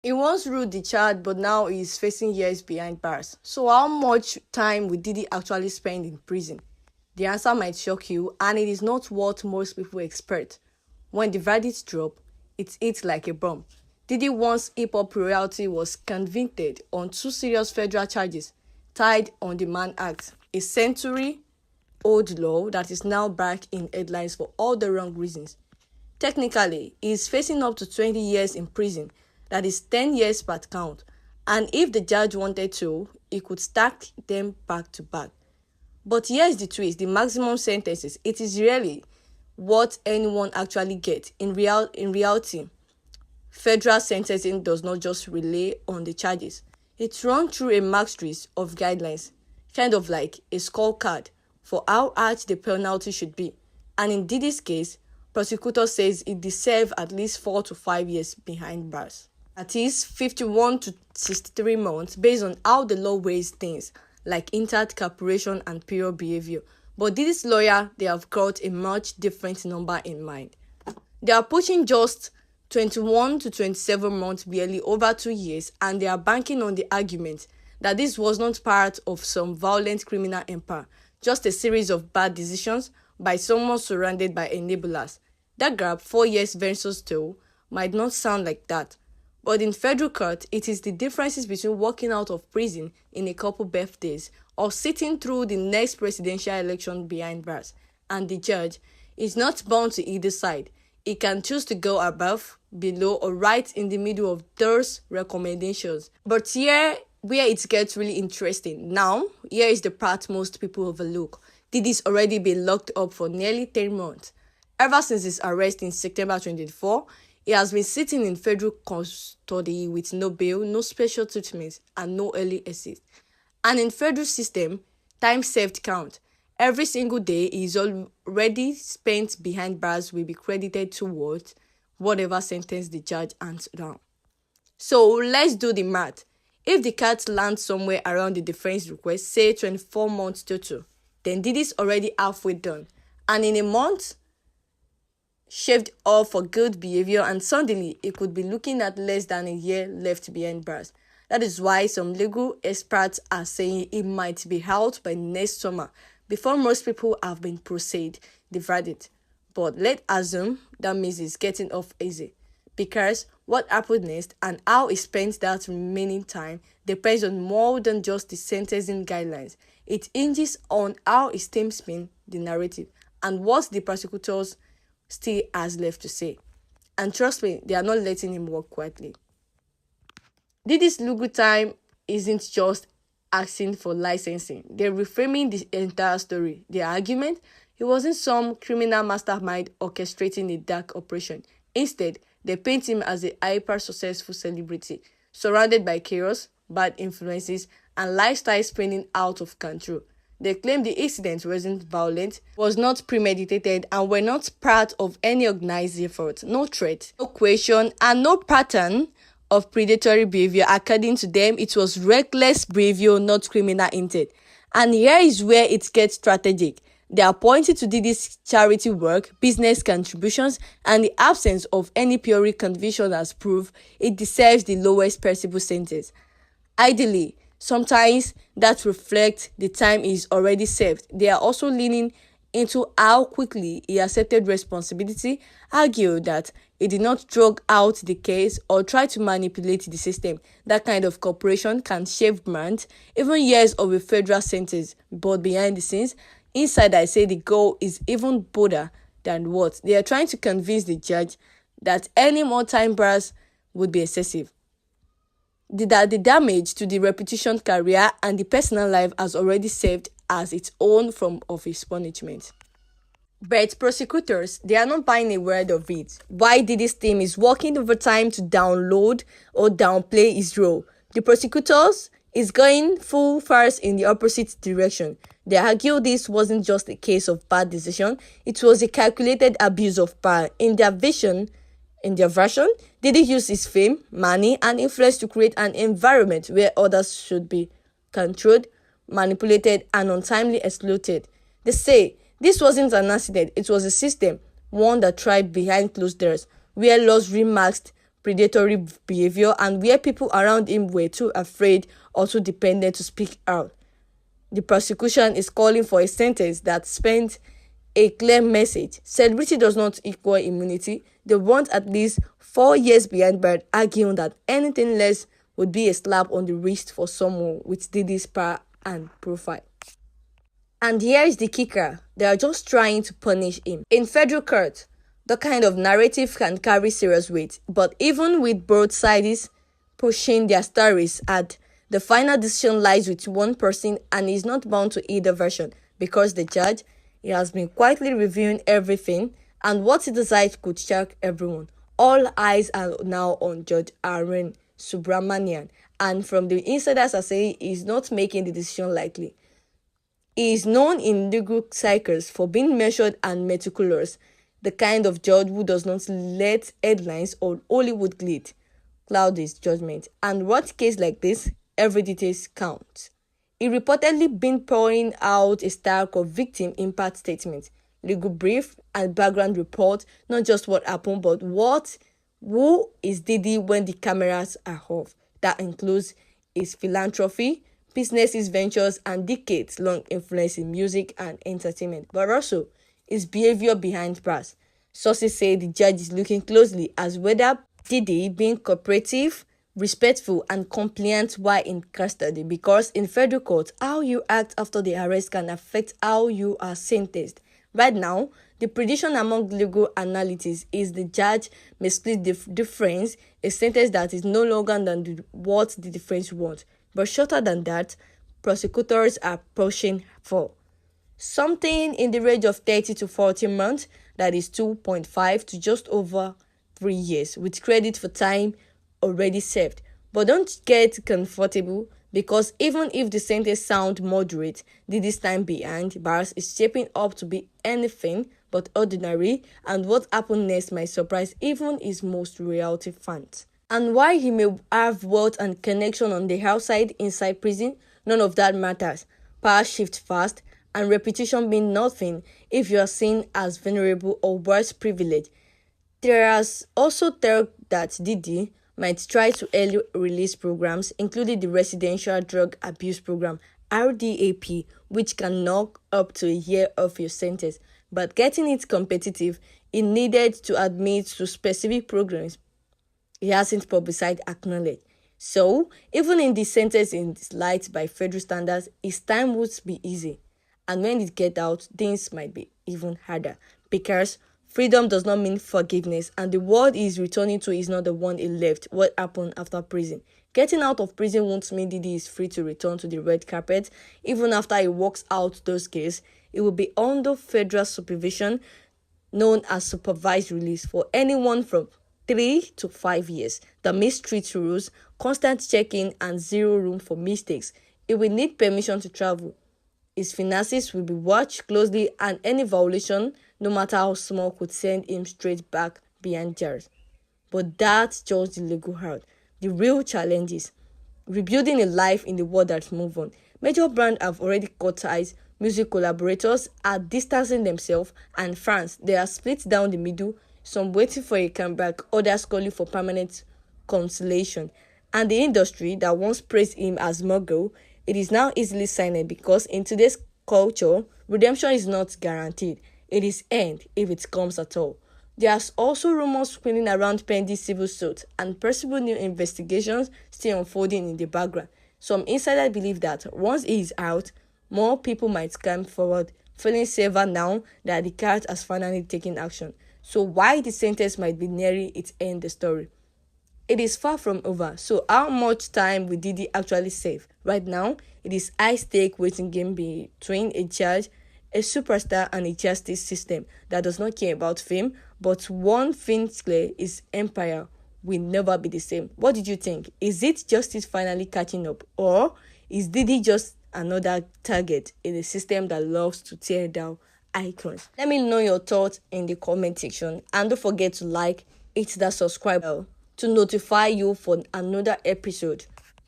He once ruled the child, but now he is facing years behind bars. So how much time will Didi actually spend in prison? The answer might shock you, and it is not what most people expect. When the verdict dropped, it hit like a bomb. Didi, once hip-hop royalty, was convicted on two serious federal charges tied on the Mann Act, a century-old law that is now back in headlines for all the wrong reasons. Technically, he is facing up to 20 years in prison, that is 10 years per count, and if the judge wanted to, he could stack them back to back. But here's the twist: the maximum sentences, it is really what anyone actually gets. In reality, federal sentencing does not just rely on the charges. It's run through a matrix of guidelines, kind of like a scorecard for how harsh the penalty should be. And in Didi's case, prosecutor says it deserves at least 4 to 5 years behind bars. That is 51 to 63 months based on how the law weighs things like inter-corporation and period behavior. But Didi's lawyer, they have got a much different number in mind. They are pushing just 21 to 27 months, barely over 2 years, and they are banking on the argument that this was not part of some violent criminal empire, just a series of bad decisions by someone surrounded by enablers. That gap, 4 years versus 2, might not sound like that. But in federal court, it is the differences between walking out of prison in a couple birthdays or sitting through the next presidential election behind bars. And the judge is not bound to either side. He can choose to go above, below, or right in the middle of those recommendations. But here, where it gets really interesting. Now, here is the part most people overlook. Didi's already been locked up for nearly 10 months. Ever since his arrest in September 2024, he has been sitting in federal custody with no bail, no special treatment, and no early exit. And in federal system, time served count. Every single day he is already spent behind bars will be credited towards whatever sentence the judge hands down. So let's do the math. If the cat lands somewhere around the defense request, say 24 months total, then Didi's already halfway done. And in a month, shaved off for good behavior, and suddenly it could be looking at less than a year left behind bars. That is why some legal experts are saying it might be out by next summer, before most people have been proceed the verdict. But let's assume that means he's getting off easy, because what happened next and how he spent that remaining time depends on more than just the sentencing guidelines. It hinges on how his team spin the narrative and what the prosecutors still has left to say. And trust me, they are not letting him walk quietly. Didi's legal time isn't just asking for licensing. They're reframing the entire story. Their argument, he wasn't some criminal mastermind orchestrating a dark operation. Instead, they paint him as a hyper-successful celebrity, surrounded by chaos, bad influences, and lifestyle spinning out of control. They claim the incident wasn't violent, was not premeditated, and were not part of any organized effort. No threat, no coercion, and no pattern of predatory behavior. According to them, it was reckless behavior, not criminal intent. And here is where it gets strategic. They are pointing to Didi's charity work, business contributions, and the absence of any prior conviction as proof it deserves the lowest possible sentence. Ideally, sometimes that reflects the time he's already served. They are also leaning into how quickly he accepted responsibility, argue that he did not drag out the case or try to manipulate the system. That kind of cooperation can shave months, even years of a federal sentence. But behind the scenes, inside, I say the goal is even bolder than what they are trying to convince the judge that any more time bars would be excessive. That the damage to the reputation, career, and the personal life has already served as its own form of his punishment. But prosecutors, they are not buying a word of it. Why Didi's team is working overtime to download or downplay his role. The prosecutors is going full force in the opposite direction. They argue this wasn't just a case of bad decision, it was a calculated abuse of power. In their version, Didi used his fame, money, and influence to create an environment where others should be controlled, manipulated, and untimely exploited. They say this wasn't an accident, it was a system, one that thrived behind closed doors, where laws remasked predatory behavior and where people around him were too afraid or too dependent to speak out. The prosecution is calling for a sentence that sends a clear message. Celebrity does not equal immunity. They want at least 4 years behind bars, arguing that anything less would be a slap on the wrist for someone with Didi's power and profile. And here is the kicker, they are just trying to punish him. In federal court, the kind of narrative can carry serious weight, but even with both sides pushing their stories at the final decision lies with one person and is not bound to either version because the judge, he has been quietly reviewing everything and what he decides could shock everyone. All eyes are now on Judge Aaron Subramanian, and from the insiders are saying he's not making the decision lightly. He is known in legal circles for being measured and meticulous, the kind of judge who does not let headlines or Hollywood glitz cloud his judgment. And what case like this, every detail counts. He reportedly been pouring out a stack of victim impact statements, legal brief, and background report, not just what happened, but who is Didi when the cameras are off. That includes his philanthropy, businesses, ventures, and decades-long influence in music and entertainment, but also his behavior behind bars. Sources say the judge is looking closely as whether Didi being cooperative, respectful, and compliant while in custody, because in federal court, how you act after the arrest can affect how you are sentenced. Right now, the prediction among legal analysts is the judge may split the difference, a sentence that is no longer than what the defense wants, but shorter than that, prosecutors are pushing for. Something in the range of 30 to 40 months, that is 2.5 to just over 3 years, with credit for time already served. But don't get comfortable, because even if the sentence sounds moderate, this time behind bars is shaping up to be anything but ordinary, and what happened next might surprise even his most reality fans. And while he may have wealth and connection on the outside inside prison, none of that matters. Power shifts fast, and reputation means nothing if you are seen as vulnerable or worse privileged. There is also talk that Didi might try to early release programs, including the Residential Drug Abuse Program (RDAP), which can knock up to a year off your sentence. But getting it competitive, it needed to admit to specific programs he hasn't publicized acknowledged. So, even in the sentence in light by federal standards, his time won't be easy. And when it gets out, things might be even harder. Because freedom does not mean forgiveness, and the world he is returning to is not the one he left. What happened after prison? Getting out of prison won't mean Didi is free to return to the red carpet. Even after he walks out those cases, it will be under federal supervision, known as supervised release, for anyone from 3 to 5 years. The strict rules, constant checking, and zero room for mistakes. He will need permission to travel. His finances will be watched closely, and any violation, no matter how small, could send him straight back behind jars. But that's just the legal hard. The real challenge is rebuilding a life in the world that's moved on. Major brands have already cut ties. Music collaborators are distancing themselves, and fans, they are split down the middle, some waiting for a comeback, others calling for permanent consolation. And the industry that once praised him as mogul, it is now easily signed, because in today's culture, redemption is not guaranteed. It is earned if it comes at all. There's also rumors spinning around pending civil suits and possible new investigations still unfolding in the background. Some insiders believe that once he is out, more people might come forward, feeling safer now that the court has finally taken action. So why the sentence might be nearing its end, the story. It is far from over, so how much time will Didi actually save? Right now, it is high-stake waiting game between a judge, a superstar, and a justice system that does not care about fame, but one thing's clear, his empire will never be the same. What did you think? Is it justice finally catching up, or is Didi just another target in a system that loves to tear down icons? Let me know your thoughts in the comment section, and don't forget to hit that subscribe bell to notify you for another episode.